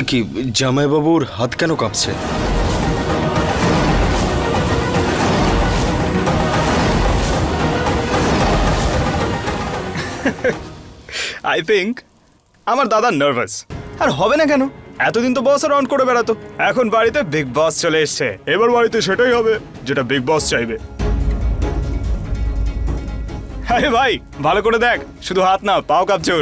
কি জামাইবাবুর হাত কেন কাঁপছে? আই থিঙ্ক আমার দাদা নার্ভাস। আর হবে না কেন, এতদিন তো বস রাউন্ড করে বেড়াতো, এখন বাড়িতে বিগ বস চলে এসছে, এবার বাড়িতে সেটাই হবে যেটা বিগ বস চাইবে। আরে ভাই ভালো করে দেখ, শুধু হাত না পাও কাঁপছে।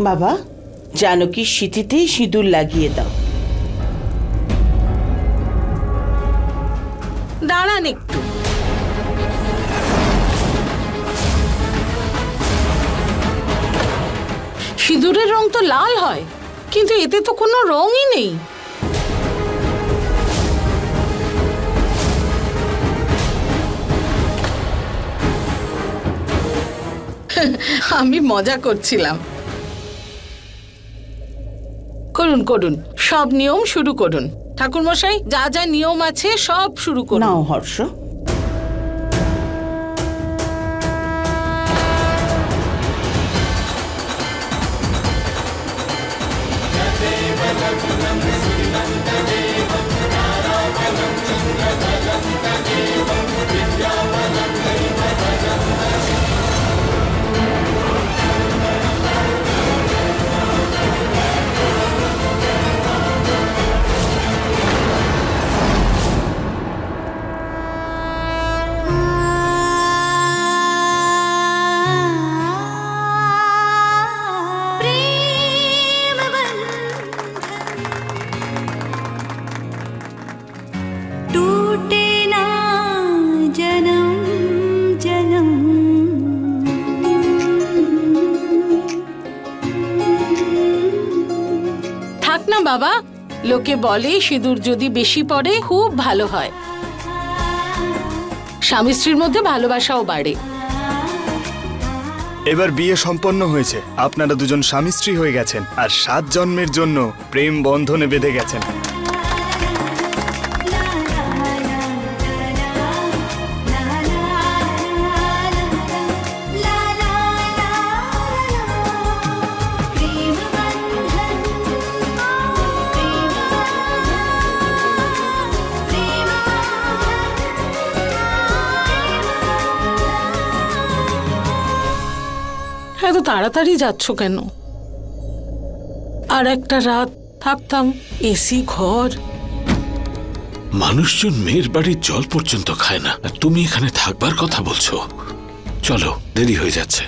বাবা, জানকীর সিঁথিতেই সিঁদুর লাগিয়ে দাও। দাঁড়ান একটু। সিঁদুরের রং তো লাল হয়, কিন্তু এতে তো কোনো রঙই নেই। আমি মজা করছিলাম। করুন করুন, সব নিয়ম শুরু করুন। ঠাকুরমশাই, যা যা নিয়ম আছে সব শুরু করুন। নাও হর্ষ। বাবা, লোকে বলে সিঁদুর যদি বেশি পড়ে খুব ভালো হয়, স্বামী স্ত্রীর মধ্যে ভালোবাসাও বাড়ে। এবার বিয়ে সম্পন্ন হয়েছে, আপনারা দুজন স্বামী স্ত্রী হয়ে গেছেন আর 7 জন্মের জন্য প্রেম বন্ধনে বেঁধে গেছেন। এত তাড়াতাড়ি যাচ্ছ কেন? আর একটা রাত থাকতাম, এসি ঘর। মানুষজন মেয়ের বাড়ির জল পর্যন্ত খায় না, আর তুমি এখানে থাকবার কথা বলছো। চলো, দেরি হয়ে যাচ্ছে।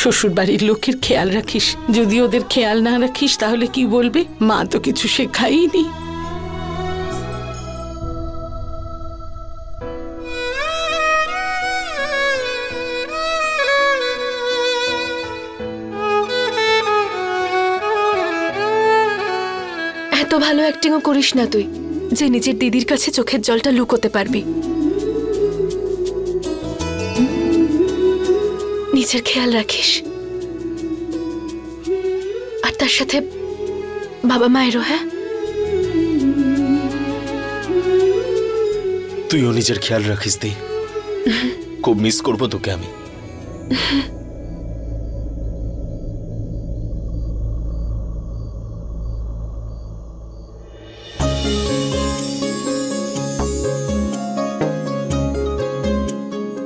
শ্বশুর বাড়ির লোকের খেয়াল রাখিস, যদি ওদের খেয়াল না রাখিস তাহলে কি বলবে? মা তো কিছু শেখাইনি। এত ভালো অ্যাক্টিংও করিস না তুই, যে নিজের দিদির কাছে চোখের জলটা লুকোতে পারবি। নিজের খেয়াল রাখিস, আর তার সাথে বাবা মায়েরও। হ্যাঁ, তুইও নিজের খেয়াল রাখিস দি, খুব মিস করবো তোকে আমি।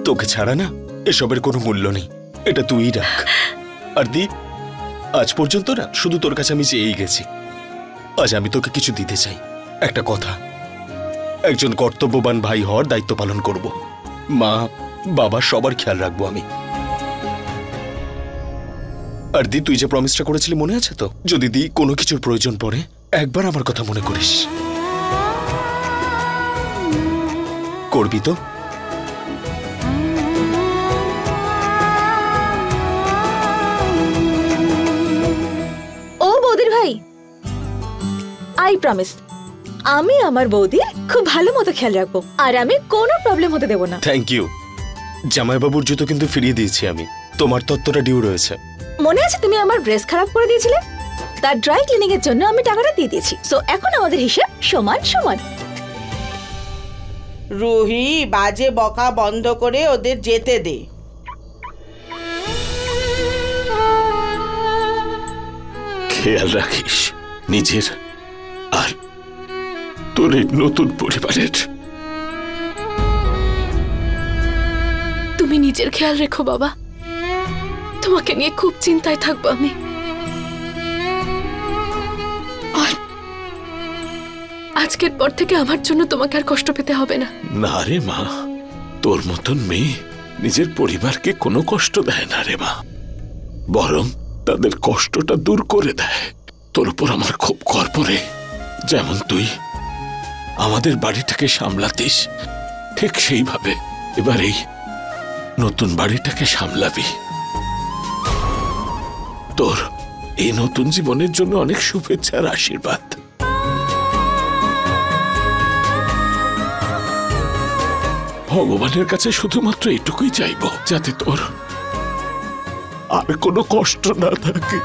তোকে ছাড়া না এসবের কোনো মূল্য নেই, এটা তুই রাখ। আর দি, আজ পর্যন্ত না শুধু তোর কাছে আমি চেয়েই গেছি, আজ আমি তোকে কিছু দিতে চাই। একটা কথা, একজন কর্তব্যবান ভাই হওয়ার দায়িত্ব পালন করব, মা বাবা সবার খেয়াল রাখবো আমি। আর দি, তুই যে প্রমিসটা করেছিলি মনে আছে তো? যদি দি কোনো কিছুর প্রয়োজন পড়ে একবার আমার কথা মনে করিস। করবি তো? ও বৌদির ভাই, আই প্রমিস আমি আমার বৌদির খুব ভালো মতো খেয়াল রাখবো, আর আমি কোনো প্রবলেম হতে দেবো না। Thank you. জামাইবাবুর জুতো কিন্তু ফিরিয়ে দিয়েছি আমি, তোমার তত্ত্বটা ডিউ রয়েছে। মনে আছে তুমি আমার ড্রেস খারাপ করে দিয়েছিলে? তার ড্রাই ক্লিনিং এর জন্য আমি টাকাটা দিয়ে দিয়েছি। সো এখন আমাদের হিসাব সমান সমান। রুহি, বাজে বকা বন্ধ করে ওদের যেতে দে। খেয়াল রাখিস নিজের আর তোর এই নতুন পরিবারের। তুমি নিজের খেয়াল রেখো বাবা, তোমাকে নিয়ে খুব চিন্তায় থাকবো আমি। আর আজকের পর থেকে আমার জন্য তোমাকে আর কষ্ট পেতে হবে না। না রে মা, তোর মতন মেয়ে নিজের পরিবারকে কোনো কষ্ট দেয় না রে মা, বরং তাদের কষ্টটা দূর করে দেয়। তোর উপর আমার খুব গর্ব রে, যেমন তুই আমাদের বাড়িটাকে সামলাতিস ঠিক সেইভাবে এবার এই নতুন বাড়িটাকে সামলাবি। তোর এই নতুন জীবনের জন্য অনেক শুভেচ্ছা আর আশীর্বাদ। ভগবানের কাছে শুধুমাত্র এটুকুই চাইব, যাতে তোর আর কোনো কষ্ট না থাকে।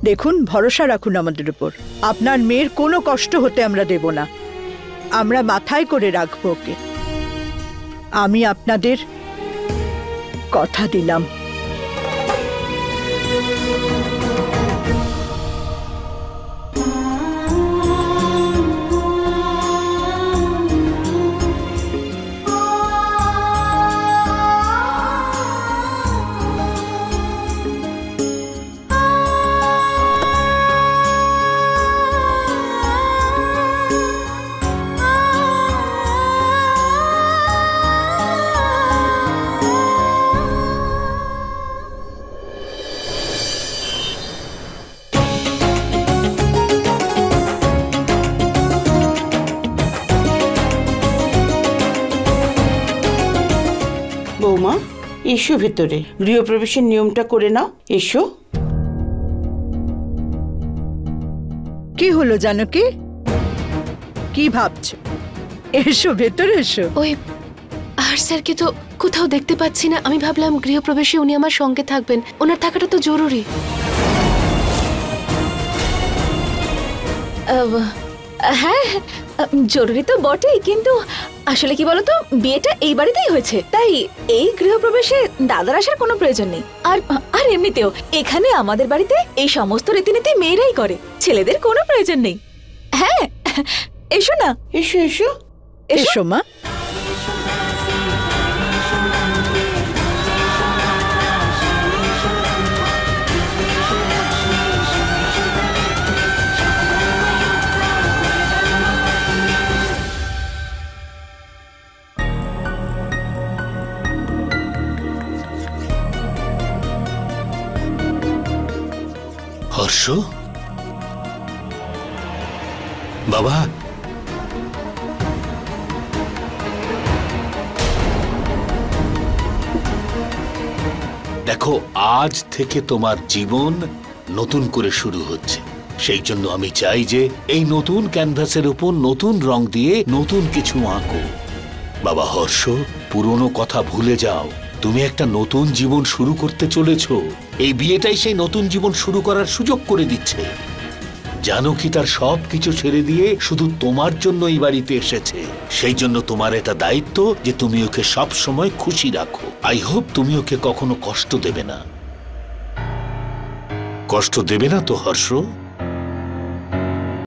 দেখুন, ভরসা রাখুন আমাদের উপর। আপনার মেয়ের কোনো কষ্ট হতে আমরা দেব না। আমরা মাথায় করে রাখবো ওকে। আমি আপনাদের কথা দিলাম। বৌমা, এসো ভেতরে, গৃহপ্রবেশের নিয়মটা করে নাও। এসো। কি হলো জানকী, কি ভাবছো? এসো ভেতরে এসো। ওই আর স্যারকে তো কোথাও দেখতে পাচ্ছি না, আমি ভাবলাম গৃহপ্রবেশে উনি আমার সঙ্গে থাকবেন, ওনার থাকাটা তো জরুরি। হ্যাঁ জরুরি তো বটেই, কিন্তু আসলে কি বলতো, বিয়েটা এই বাড়িতেই হয়েছে, তাই এই গৃহপ্রবেশে দাদার আসার কোনো প্রয়োজন নেই। আর আর এমনিতেও এখানে আমাদের বাড়িতে এই সমস্ত রীতিনীতি মেয়েরাই করে, ছেলেদের কোনো প্রয়োজন নেই। হ্যাঁ এসো না। এসো এসো এসো মা। হর্ষ, বাবা, দেখো, আজ থেকে তোমার জীবন নতুন করে শুরু হচ্ছে। সেই জন্য আমি চাই যে এই নতুন ক্যানভাসের উপর নতুন রং দিয়ে নতুন কিছু আঁকো। বাবা হর্ষ, পুরনো কথা ভুলে যাও। তুমি একটা নতুন জীবন শুরু করতে চলেছ। এই বিয়েটাই সেই নতুন জীবন শুরু করার সুযোগ করে দিচ্ছে। জানো কি, তার সব কিছু ছেড়ে দিয়ে শুধু তোমার জন্য এই বাড়িতে এসেছে। সেই জন্য তোমার এটা দায়িত্ব যে তুমি ওকে সব সময় খুশি রাখো। আই হোপ তুমি ওকে কখনো কষ্ট দেবে না। কষ্ট দেবে না তো হর্ষ?